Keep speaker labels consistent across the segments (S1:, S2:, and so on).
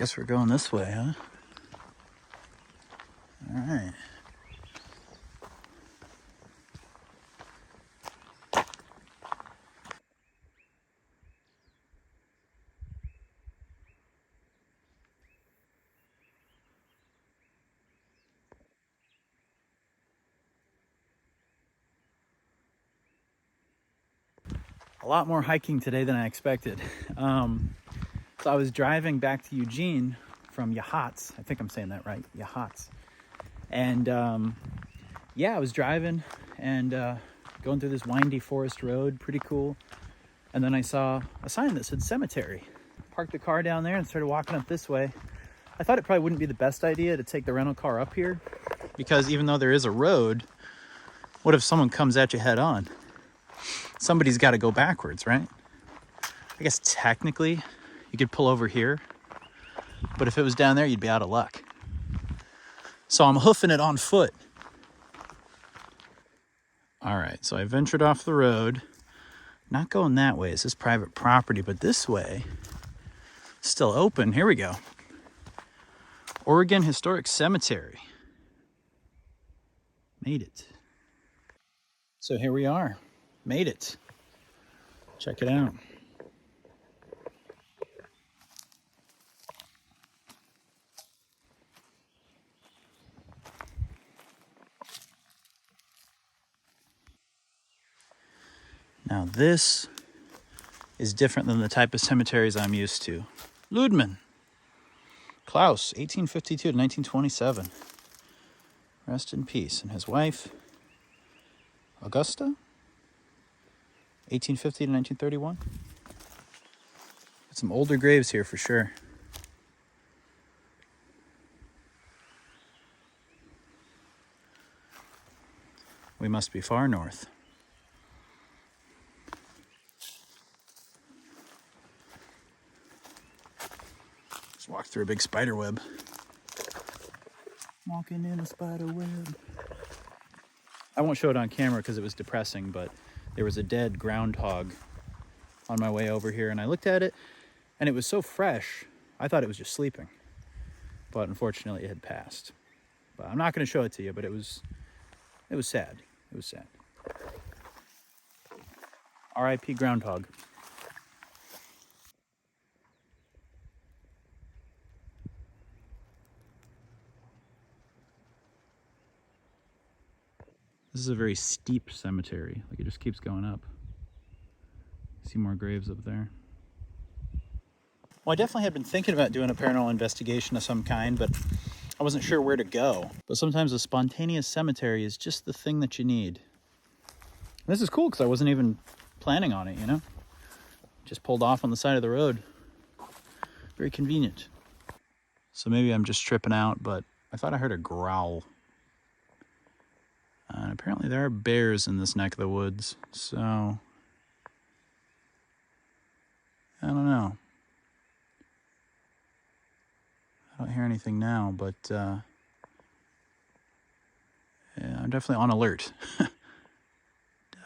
S1: Guess we're going this way, huh? All right. A lot more hiking today than I expected. So I was driving back to Eugene from Yachats. I think I'm saying that right, Yachats. And yeah, I was driving and going through this windy forest road, pretty cool. And then I saw a sign that said cemetery. Parked the car down there and started walking up this way. I thought it probably wouldn't be the best idea to take the rental car up here, because even though there is a road, what if someone comes at you head on? Somebody's got to go backwards, right? I guess technically you could pull over here, but if it was down there, you'd be out of luck. So I'm hoofing it on foot. All right, so I ventured off the road. Not going that way, this is private property, but this way, still open. Here we go. Oregon Historic Cemetery. Made it. So here we are. Made it. Check it out. Now this is different than the type of cemeteries I'm used to. Ludman. Klaus, 1852 to 1927. Rest in peace. And his wife, Augusta, 1850 to 1931. Got some older graves here for sure. We must be far north. Just walked through a big spider web. Walking in a spider web. I won't show it on camera because it was depressing, but there was a dead groundhog on my way over here, and I looked at it, and it was so fresh, I thought it was just sleeping. But unfortunately, it had passed. But I'm not going to show it to you, but it was sad. It was sad. R.I.P. groundhog. This is a very steep cemetery. Like, it just keeps going up. See more graves up there. Well, I definitely had been thinking about doing a paranormal investigation of some kind, but I wasn't sure where to go. But sometimes a spontaneous cemetery is just the thing that you need. And this is cool because I wasn't even planning on it, you know? Just pulled off on the side of the road. Very convenient. So maybe I'm just tripping out, but I thought I heard a growl. And apparently there are bears in this neck of the woods, so I don't know. I don't hear anything now, but yeah, I'm definitely on alert.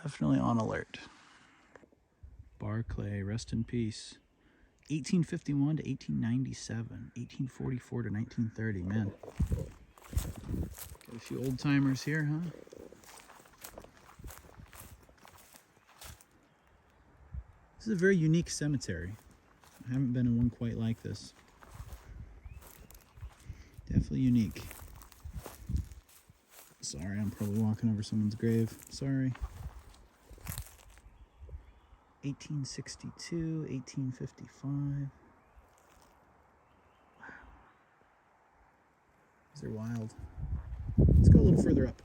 S1: Definitely on alert. Barclay, rest in peace. 1851 to 1897, 1844 to 1930, man. Got a few old timers here, huh? This is a very unique cemetery. I haven't been in one quite like this. Definitely unique. Sorry, I'm probably walking over someone's grave. Sorry. 1862, 1855. Wow. These are wild. Let's go a little further up.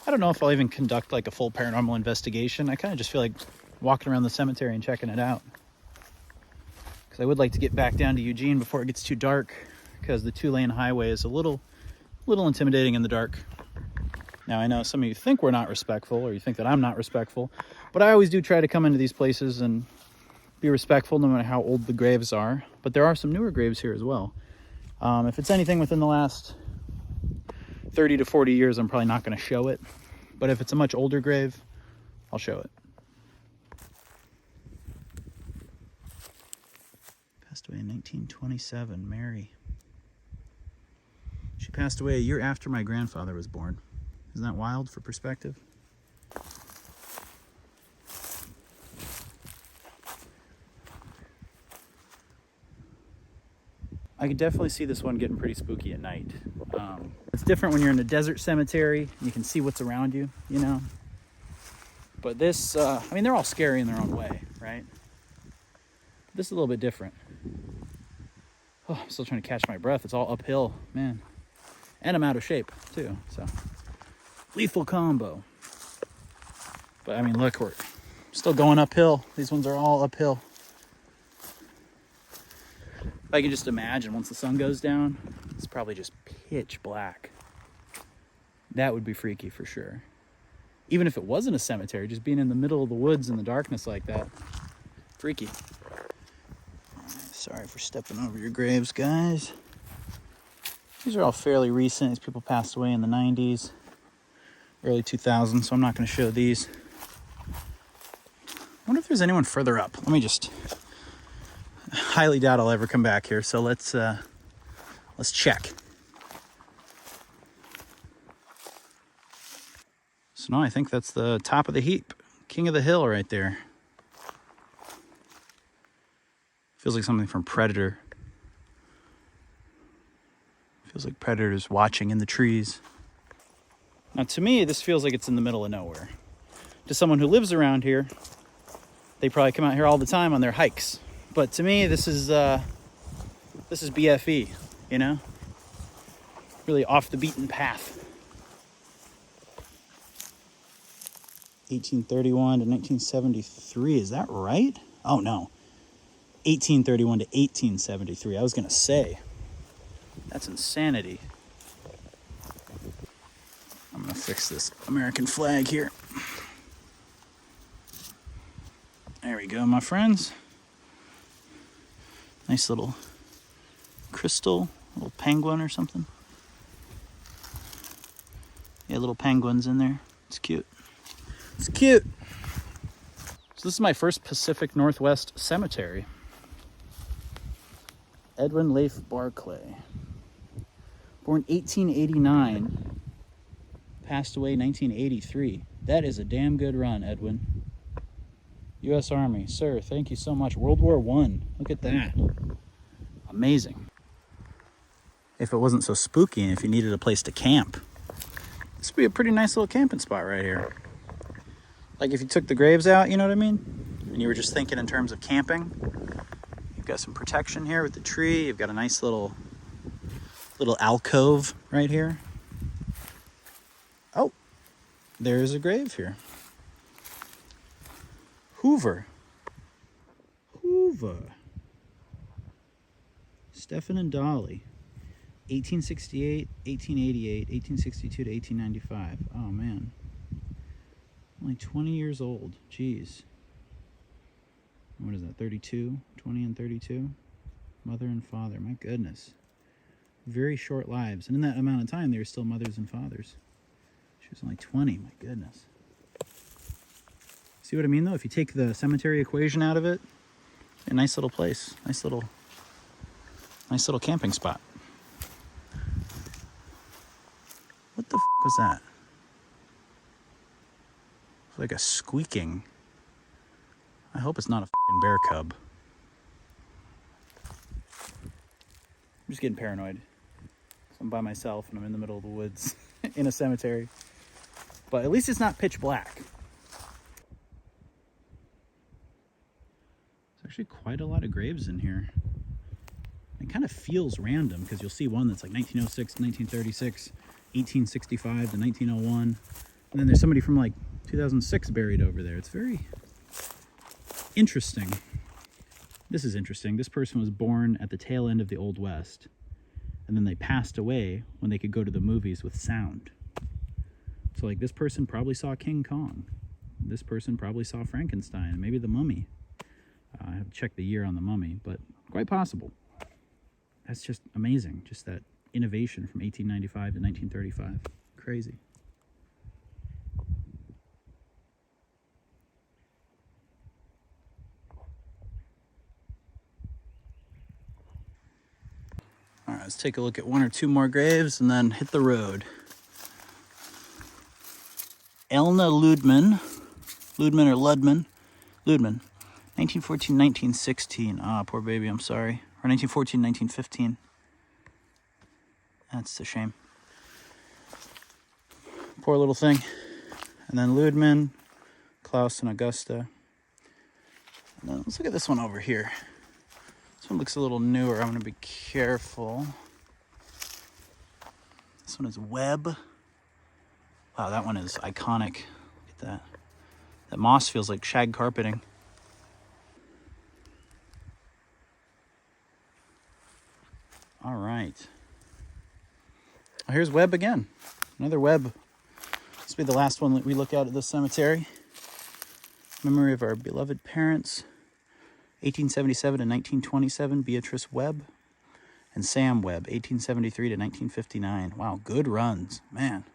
S1: I don't know if I'll even conduct like a full paranormal investigation. I kind of just feel like walking around the cemetery and checking it out. Because I would like to get back down to Eugene before it gets too dark, because the 2-lane highway is a little intimidating in the dark. Now, I know some of you think we're not respectful, or you think that I'm not respectful, but I always do try to come into these places and be respectful no matter how old the graves are. But there are some newer graves here as well. If it's anything within the last 30 to 40 years, I'm probably not going to show it. But if it's a much older grave, I'll show it. Passed away in 1927, Mary. She passed away a year after my grandfather was born. Isn't that wild for perspective? I could definitely see this one getting pretty spooky at night. It's different when you're in a desert cemetery. You can see what's around you, you know? But this, I mean, they're all scary in their own way, right? This is a little bit different. Oh, I'm still trying to catch my breath. It's all uphill, man. And I'm out of shape, too, so. Lethal combo. But, I mean, look, we're still going uphill. These ones are all uphill. I can just imagine once the sun goes down, it's probably just pitch black. That would be freaky for sure. Even if it wasn't a cemetery, just being in the middle of the woods in the darkness like that, freaky. Sorry for stepping over your graves, guys. These are all fairly recent. These people passed away in the 90s, early 2000s, so I'm not going to show these. I wonder if there's anyone further up. Let me just... highly doubt I'll ever come back here, so let's check. So now I think that's the top of the heap, king of the hill right there. Feels like something from Predator. Feels like Predator's watching in the trees. Now to me, this feels like it's in the middle of nowhere. To someone who lives around here, they probably come out here all the time on their hikes. But to me, this is BFE, you know? Really off the beaten path. 1831 to 1973, is that right? Oh no, 1831 to 1873. I was gonna say, that's insanity. I'm gonna fix this American flag here. There we go, my friends. Nice little crystal, little penguin or something. Yeah, little penguins in there. It's cute. It's cute. So this is my first Pacific Northwest cemetery. Edwin Leif Barclay. Born 1889, passed away 1983. That is a damn good run, Edwin. U.S. Army, sir, thank you so much. World War I, look at that. Amazing. If it wasn't so spooky and if you needed a place to camp, this would be a pretty nice little camping spot right here. Like if you took the graves out, you know what I mean? And you were just thinking in terms of camping. You've got some protection here with the tree. You've got a nice little alcove right here. Oh, there's a grave here. Hoover. Stephen and Dolly. 1868, 1888, 1862 to 1895. Oh, man. Only 20 years old. Jeez. What is that, 32? 20 and 32? Mother and father. My goodness. Very short lives. And in that amount of time, they were still mothers and fathers. She was only 20. My goodness. See what I mean, though? If you take the cemetery equation out of it, a nice little place. Nice little camping spot. What the f*** was that? It's like a squeaking. I hope it's not a f***ing bear cub. I'm just getting paranoid. I'm by myself and I'm in the middle of the woods in a cemetery. But at least it's not pitch black. Actually quite a lot of graves in here. It kind of feels random because you'll see one that's like 1906, 1936, 1865 to 1901. And then there's somebody from like 2006 buried over there. It's very interesting. This is interesting. This person was born at the tail end of the Old West. And then they passed away when they could go to the movies with sound. So like this person probably saw King Kong. This person probably saw Frankenstein and maybe the Mummy. I have to check the year on the Mummy, but quite possible. That's just amazing. Just that innovation from 1895 to 1935. Crazy. let's take a look at one or two more graves and then hit the road. Elna Ludman or Ludman, 1914, 1916. Ah, poor baby, I'm sorry. Or 1914, 1915. That's a shame. Poor little thing. And then Ludman, Klaus, and Augusta. And then let's look at this one over here. This one looks a little newer. I'm going to be careful. This one is Webb. Wow, that one is iconic. Look at that. That moss feels like shag carpeting. All right. Oh, here's Webb again. Another Webb. This will be the last one that we look at this cemetery. Memory of our beloved parents. 1877 to 1927, Beatrice Webb. And Sam Webb, 1873 to 1959. Wow, good runs, man.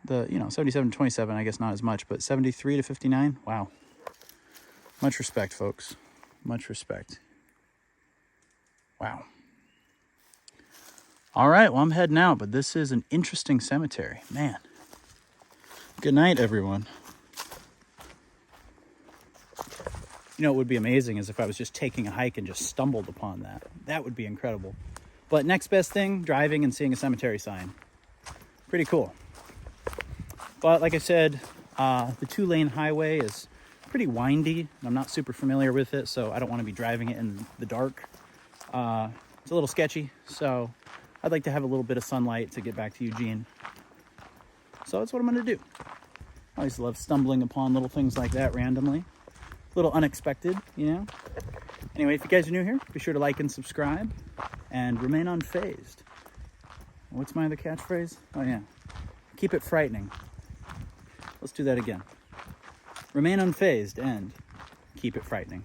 S1: The, 77 to 27, I guess not as much, but 73 to 59, wow. Much respect, folks. Much respect. Wow. All right, well, I'm heading out, but this is an interesting cemetery, man. Good night, everyone. You know, what would be amazing is if I was just taking a hike and just stumbled upon that. That would be incredible. But next best thing, driving and seeing a cemetery sign. Pretty cool. But like I said, the 2-lane highway is pretty windy. And I'm not super familiar with it, so I don't want to be driving it in the dark. It's a little sketchy, so I'd like to have a little bit of sunlight to get back to Eugene. So that's what I'm going to do. I always love stumbling upon little things like that randomly. A little unexpected, you know? Anyway, if you guys are new here, be sure to like and subscribe and remain unfazed. What's my other catchphrase? Oh, yeah. Keep it frightening. Let's do that again. Remain unfazed and keep it frightening.